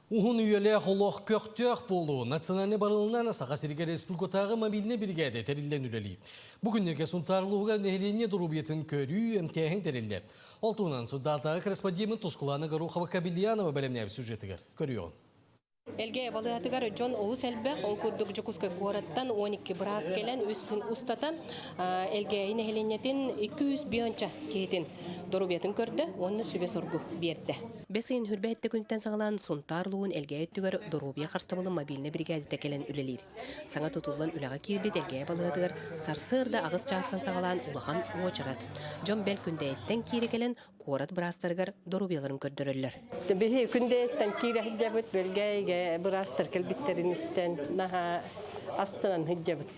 Уғын үйелі құлық көқтөк болу национальный барылынан Сақасерге республикатағы мобильный бригады тәрілден үлелі. Бүгіннерге сұнтарлығығар нәхелене дұрубетін көрі әмтияхын тәрілдер. Олтуынан сұддардағы корреспондемін тұскуланы ғару Кабильянова бәлемнәбі сюжетігер. Көріон. Элге балыатыгар Джон Олус элбек ол курдук жукуска гораттан 12 брас келен үс күн устатан элге инеленетин 200 бионча кетин дорубетін көрді, оны сүбе соргу берді. Бесин хүрбәйтті күнттен сағалан сұнтарлуын элге өттігер дорубия қарстабылы мобильный бригадеті келен үлелер. Саңа тұтылын үліға кирбет элге балыатыгар сарсырда ағыз частан сағалан улахан уочырат. Джон бәл күндейттен кире келен корат брастаргар дорубияларын көрдірілер. Бехи күндейттен кире хиджабыт белгейге брастар келбиттерин истен наха астынан хиджабыт.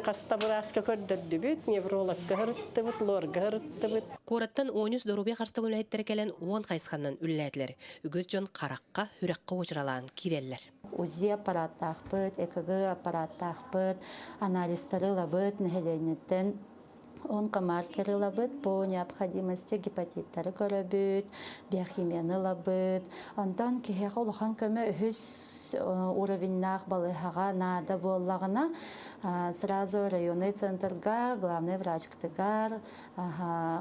Каста браска көрдөрдүбүт, неврологка хырыттыбыт, лорга хырыттыбыт. Кораттан 13 дорубия қарстабылын әйттері келен 10 қайсқаннан үлләділер. Үгіз жон қараққа, хүрәққа очыралан киреллер. УЗИ аппараттақпыт, ЭКГ аппараттақпыт, анализтары лабыт, нәхеленеттен онкомаркеры лабыт, по необходимости гепатиттары көрөбүт, биохимияны лабыт. Онтан кеге олған көмі үхіз уровеннақ балыхаға нада боллағына сразу районный центрга, главный врачктыгар,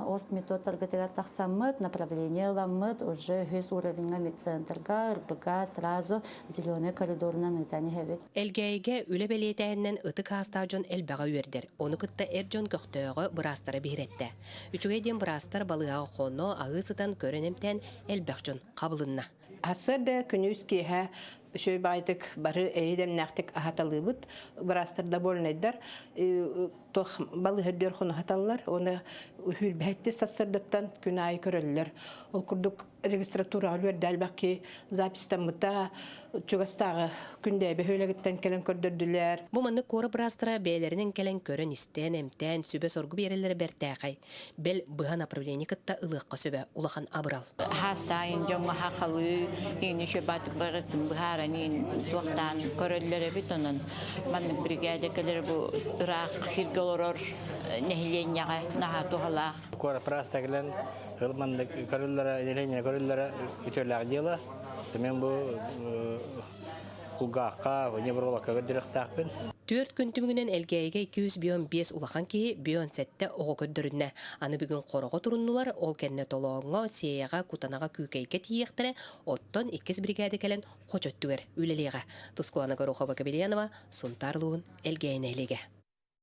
ортметодтаргатыгар тақсамыт, направление ламыт, уже үхіз уровенға медцентрга, РБГ сразу зеленый коридорынан ытаны хәбет. Элгейге үлі белетәйінен ұтық астажон әлбәға үйердер. Оны күтті әрджон көқтөғы бұрастары бейретті. Үчігейден бұрастар балыға қоно ағысыдан көрінемтен әлбәқжон қабылынна. Асырда күнүс кеха шөй байтык бары эйдем нактык ахаталыбыт бұрастарда болнайдар. Тох балы хөрдөр хуну хаталлар, оны хүлбәтте сассырдаттан күн ай көрөллөр. Ол курдук регистратура алыр дәлбәкки запистан мыта чугастагы күндә бөһөлөгөттен келен көрдөрдүләр. Бу манны кора брастара бәйләренең келен көрөн истен эмтән сүбе соргу береләре бертәкай. Бел быга направление кытта ылыкка сүбе улахан абрал. Хастайын жоңга хакылы ини шөбатык барытын быһаранин токтан көрөлләре бит онун. Манны бригада келер бу Ирак хиргелорор нехленяга наха тухала. Кора брастара келен Hırmanlı karılara, ilerleyen karılara ütörler diyela. Hemen bu kulgakka, nevrologka gördürük takpın. 4 gün tümünden elgeyge 200 biyon 5 ulakan ki biyon sette oğu kördürünne. Anı bugün koroğu turunlular, ol kenne toloğuna, siyaga, kutanaga küykeyke tiyektere, otton 2 brigade kelen koç öttüger, üleliğe. Tuskulana Garukhova Kabiliyanova, Suntarluğun elgeyin ehlege.